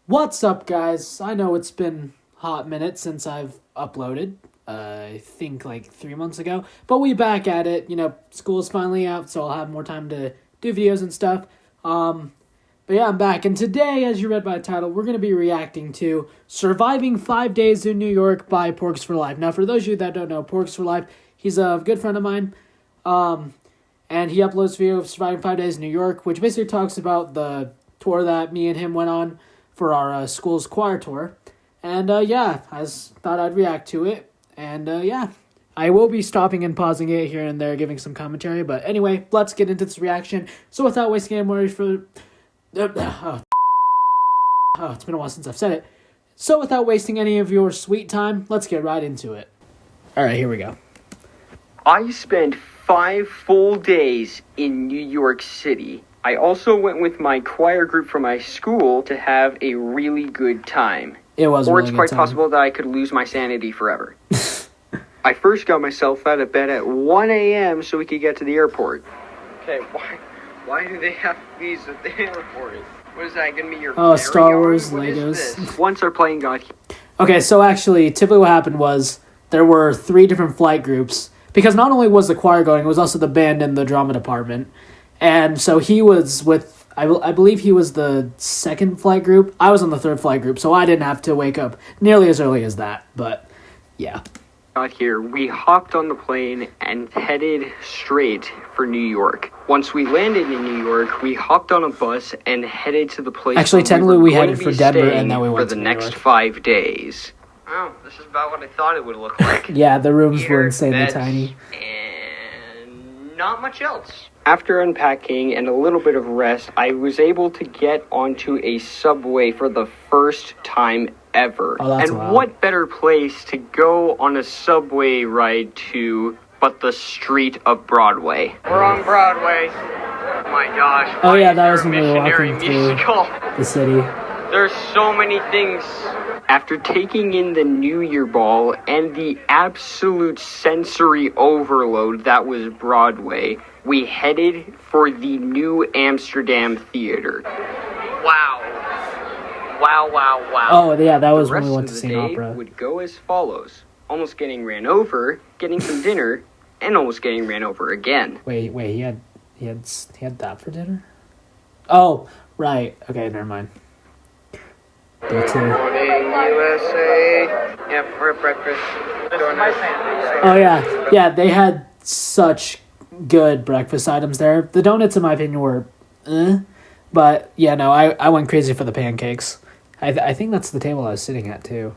What's up, guys? I know it's been a hot minute since I've uploaded. I think like 3 months ago. But we back at it. School's finally out, so I'll have more time to do videos and stuff. But yeah, I'm back. And today, as you read by the title, we're going to be reacting to Surviving 5 Days in New York by Porks for Life. Now, for those of you that don't know, Porks for Life, he's a good friend of mine. And he uploads video of Surviving 5 Days in New York, which basically talks about the tour that me and him went on for our school's choir tour. And I thought I'd react to it. And I will be stopping and pausing it here and there, giving some commentary. But anyway, let's get into this reaction. So without wasting any more it's been a while since I've said it. So without wasting any of your sweet time, let's get right into it. Alright, here we go. I spent 5 full days in New York City. I also went with my choir group from my school to have a really good time. It was Or really it's quite time. possible that I could lose my sanity forever. I first got myself out of bed at 1 a.m. so we could get to the airport. Okay, why do they have these at the airport? What is that, gonna be your Star Wars What is Legos. this? Once our plane got here. Okay, so actually, typically what happened was there were 3 different flight groups. Because not only was the choir going, it was also the band and the drama department. And so he was with, I believe he was the 2nd flight group. I was on the 3rd flight group, so I didn't have to wake up nearly as early as that. But, yeah. Got here, we hopped on the plane and headed straight for New York. Once we landed in New York, we hopped on a bus and headed to the place. Actually, technically we headed for Denver and then we went for to the New next York. 5 days. Oh, this is about what I thought it would look like. Yeah, the rooms were Here, insanely beds, tiny. And not much else. After unpacking and a little bit of rest, I was able to get onto a subway for the first time ever. Oh, that's and wild. what better place to go on a subway ride to but the street of Broadway? We're on Broadway. Oh my gosh. Oh why yeah, is that there was a when we were missionary walking through musical? the city. There's so many things. After taking in the New Year ball and the absolute sensory overload that was Broadway, we headed for the New Amsterdam Theater. Wow. Wow. Oh yeah, that was The when we rest went of to the see an day opera. would go as follows. Almost getting ran over, getting some dinner, and almost getting ran over again. Wait, he had that for dinner? Oh, right. Okay, never mind. There too. Morning, USA. Yeah, for breakfast. Oh yeah, they had such good breakfast items there. The donuts, in my opinion, were, but yeah, no, I went crazy for the pancakes. I think that's the table I was sitting at too.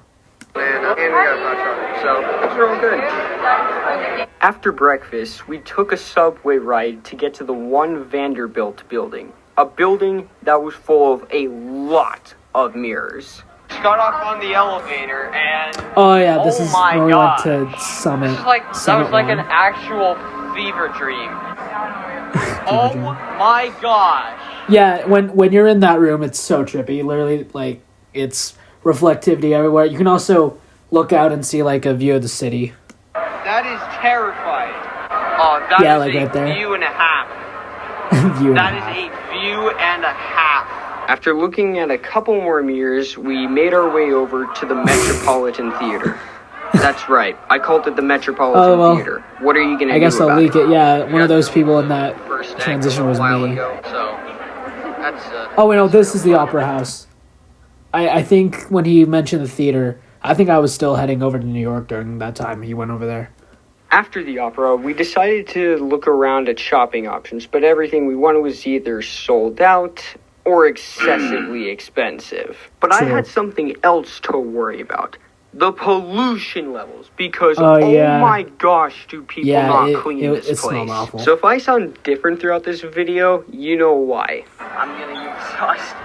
And we got a hot chocolate, so it's real good. After breakfast, we took a subway ride to get to the One Vanderbilt building. A building that was full of a lot of mirrors. Got off on the elevator and Oh yeah, this oh is my when we gosh. went to Summit. This is like Summit that was like One. an actual fever dream. Oh my gosh. Yeah, when you're in that room, it's so trippy. Literally, like, it's reflectivity everywhere. You can also look out and see, like, a view of the city. That is terrifying. Oh, that Yeah, is like a right there. view and a half. View That is a view and a half. After looking at a couple more mirrors, we made our way over to the Metropolitan Theater. That's right. I called it the Metropolitan Oh, well, Theater. What are you going to do I guess about I'll leak it. Yeah, one of those people in that First act transition a was while me. ago, so that's, Oh, wait, no, this is the Opera House. I think when he mentioned the theater, I think I was still heading over to New York during that time he went over there. After the opera, we decided to look around at shopping options, but everything we wanted was either sold out or excessively expensive. But I True. had something else to worry about. The pollution levels, because Oh, oh yeah. my gosh, do people Yeah, not it clean this smelled place. awful. So if I sound different throughout this video, you know why. I'm getting exhausted.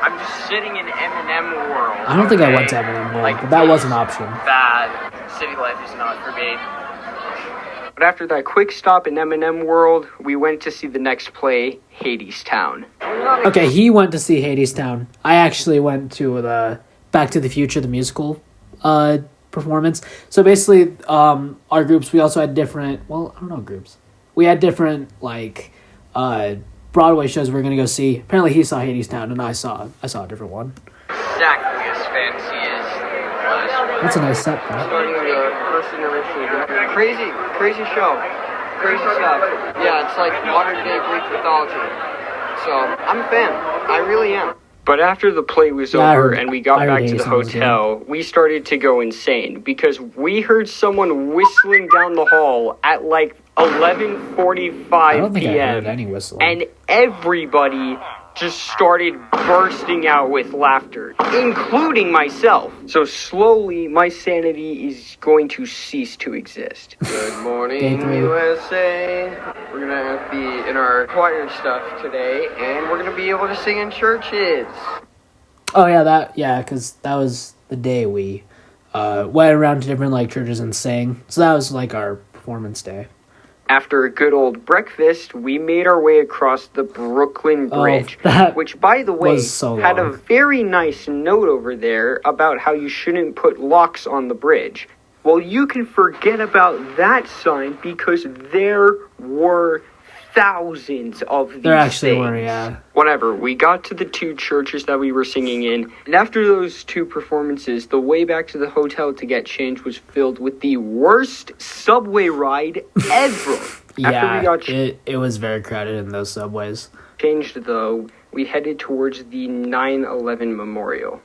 I'm just sitting in M&M world. I don't think I went to okay? M&M World, Like, but that was an option. Bad. City life is not for me. But after that quick stop in M&M World, we went to see the next play, Hades Town. Okay, he went to see Hades Town. I actually went to the Back to the Future, the musical performance. So basically, our groups, we also had different, well, I don't know groups. We had different, like, Broadway shows we were going to go see. Apparently he saw Hades Town, and I saw a different one. exactly as fancy as last one. That's a nice set, though. Starting the first anniversary. Crazy show. Crazy stuff. Yeah, it's like modern day Greek mythology. So, I'm a fan. I really am. But after the play was over and we got back to the hotel, we started to go insane because we heard someone whistling down the hall at like 11:45 p.m. I heard any whistling. And everybody just started bursting out with laughter, including myself. So slowly, my sanity is going to cease to exist. Good morning, USA. We're gonna be in our choir stuff today, and we're gonna be able to sing in churches. Oh yeah, because that was the day we went around to different like churches and sang. So that was like our performance day. After a good old breakfast, we made our way across the Brooklyn Bridge, which, by the way, had a very nice note over there about how you shouldn't put locks on the bridge. Well, you can forget about that sign because there were thousands of these things. Whatever, we got to the two churches that we were singing in, and after those two performances, the way back to the hotel to get changed was filled with the worst subway ride ever. It was very crowded in those subways. Changed, though, we headed towards the 9/11 memorial,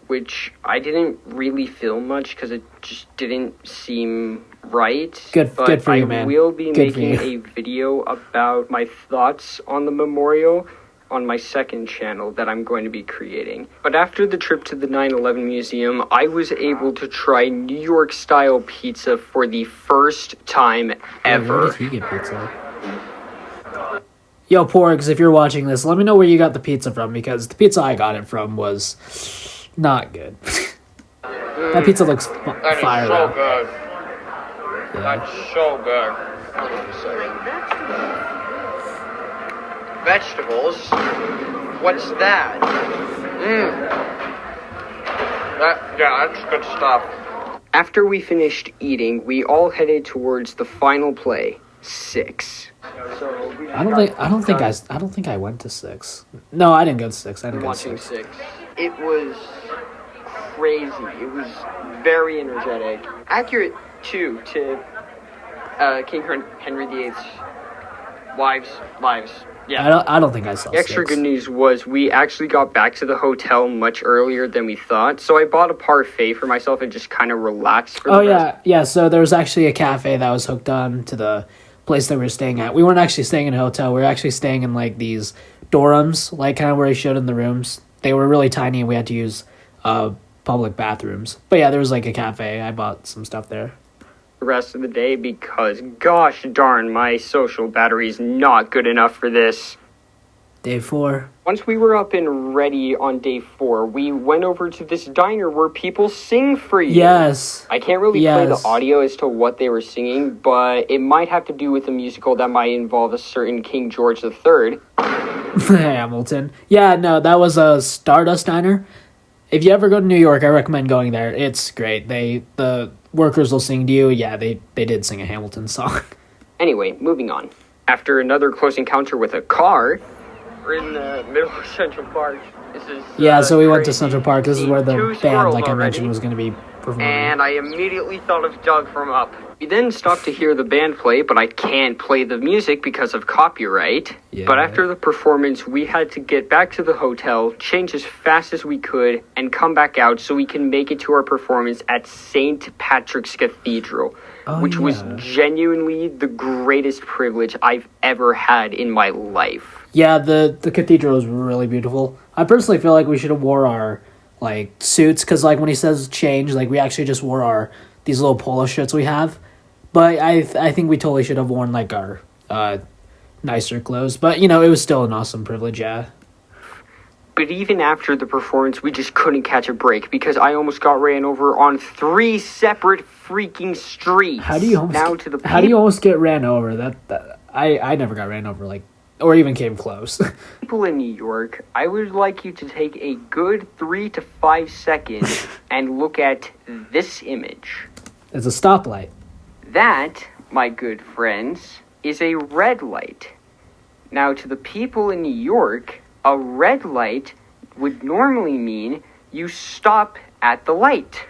which I didn't really feel much because it just didn't seem right. Good for you, man. I will be making a video about my thoughts on the memorial on my second channel that I'm going to be creating. But after the trip to the 9/11 museum, I was able to try New York style pizza for the first time ever. Where did he get pizza? Yo, Porgs, if you're watching this, let me know where you got the pizza from, because the pizza I got it from was not good. That pizza looks fire, so though. Good. Yeah. That's so good. Vegetables? What's that? That's good stuff. After we finished eating, we all headed towards the final play, 6. I don't think I went to 6. No, I didn't go to 6. I didn't go to 6. It was crazy. It was very energetic. Accurate, too, to King Henry VIII's lives. Yeah. I don't think I saw 6. Extra good news was we actually got back to the hotel much earlier than we thought, so I bought a parfait for myself and just kind of relaxed for the rest. Yeah, so there was actually a cafe that was hooked on to the place that we were staying at. We weren't actually staying in a hotel. We were actually staying in like these dorms, like kind of where I showed in the rooms. They were really tiny and we had to use public bathrooms. But yeah, there was like a cafe. I bought some stuff there. The rest of the day because, gosh darn, my social battery is not good enough for this. Day 4. Once we were up and ready on day 4, we went over to this diner where people sing for you. Yes. I can't really play the audio as to what they were singing, but it might have to do with a musical that might involve a certain King George III. Hamilton. Yeah, no, that was a Stardust Diner. If you ever go to New York, I recommend going there. It's great. The workers will sing to you. Yeah, they did sing a Hamilton song. Anyway, moving on. After another close encounter with a car, we're in the middle of Central Park. This is so we went to Central Park. This is where the band, like I mentioned, was going to be performing. And I immediately thought of Doug from Up. We then stopped to hear the band play, but I can't play the music because of copyright. Yeah. But after the performance, we had to get back to the hotel, change as fast as we could, and come back out so we can make it to our performance at St. Patrick's Cathedral, which was genuinely the greatest privilege I've ever had in my life. Yeah, the cathedral is really beautiful. I personally feel like we should have wore our like suits, because like when he says change, like we actually just wore these little polo shirts we have. But I think we totally should have worn like our nicer clothes. But, it was still an awesome privilege, yeah. But even after the performance, we just couldn't catch a break because I almost got ran over on 3 separate freaking streets. How do you almost get ran over? That I never got ran over, like, or even came close. People in New York, I would like you to take a good 3 to 5 seconds and look at this image. It's a stoplight. That, my good friends, is a red light. Now, to the people in New York, a red light would normally mean You stop at the light.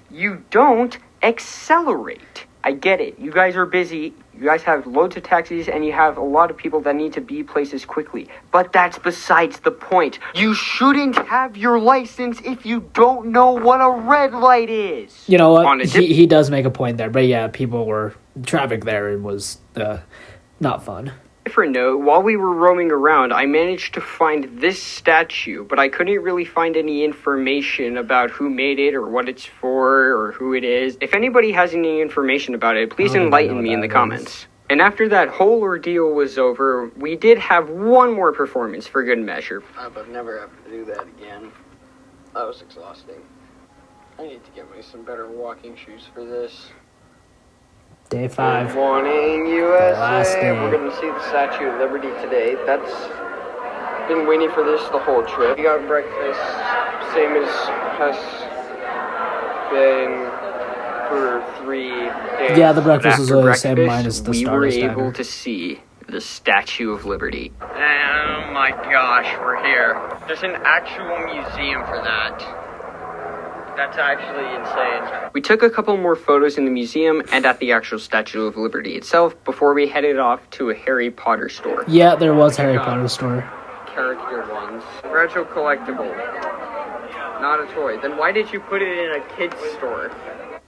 You don't accelerate. I get it. You guys are busy. You guys have loads of taxis and you have a lot of people that need to be places quickly. But that's besides the point. You shouldn't have your license if you don't know what a red light is. You know what? He does make a point there. But yeah, traffic there, it was not fun. Different note, while we were roaming around, I managed to find this statue, but I couldn't really find any information about who made it or what it's for or who it is. If anybody has any information about it, please enlighten me in the comments. And after that whole ordeal was over, we did have one more performance for good measure. But never have to do that again. That was exhausting. I need to get me some better walking shoes for this. Day 5. Good morning, USA. Last day. We're going to see the Statue of Liberty today. That's been waiting for this the whole trip. We got breakfast, same as has been for 3 days. Yeah, the breakfast was the same minus the we were Stardust able Diner. to see the Statue of Liberty. Oh my gosh, we're here. There's an actual museum for that. That's actually insane. We took a couple more photos in the museum and at the actual Statue of Liberty itself before we headed off to a Harry Potter store. Yeah, there was Harry Potter store. Character ones. Retro collectible. Not a toy. Then why did you put it in a kid's store?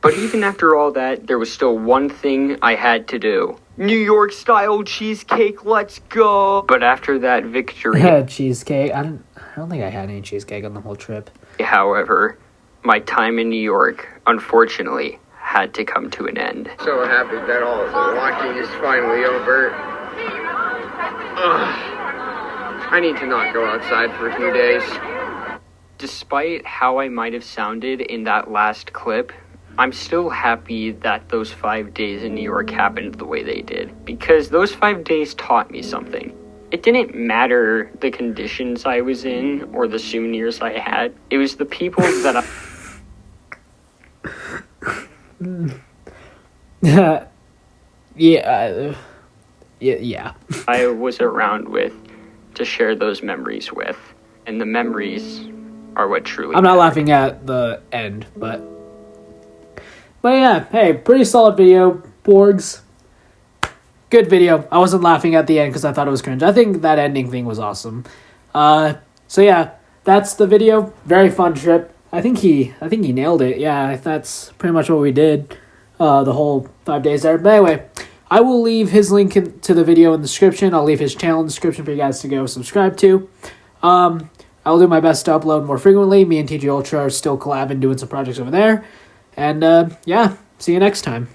But even after all that, there was still one thing I had to do. New York style cheesecake, let's go! But after that victory... Cheesecake. I don't think I had any cheesecake on the whole trip. However, my time in New York, unfortunately, had to come to an end. So happy that all of the walking is finally over. I need to not go outside for a few days. Despite how I might have sounded in that last clip, I'm still happy that those 5 days in New York happened the way they did. Because those 5 days taught me something. It didn't matter the conditions I was in or the souvenirs I had. It was the people that Yeah. I was around with to share those memories with. And the memories are what truly I'm not matter. laughing at the end, but yeah, hey, pretty solid video, Borgs. Good video. I wasn't laughing at the end because I thought it was cringe. I think that ending thing was awesome. So yeah, that's the video. Very fun trip. I think he nailed it. Yeah, that's pretty much what we did. The whole 5 days there. But anyway, I will leave his link to the video in the description. I'll leave his channel in the description for you guys to go subscribe to. I'll do my best to upload more frequently. Me and TG Ultra are still collabing, doing some projects over there. And yeah, see you next time.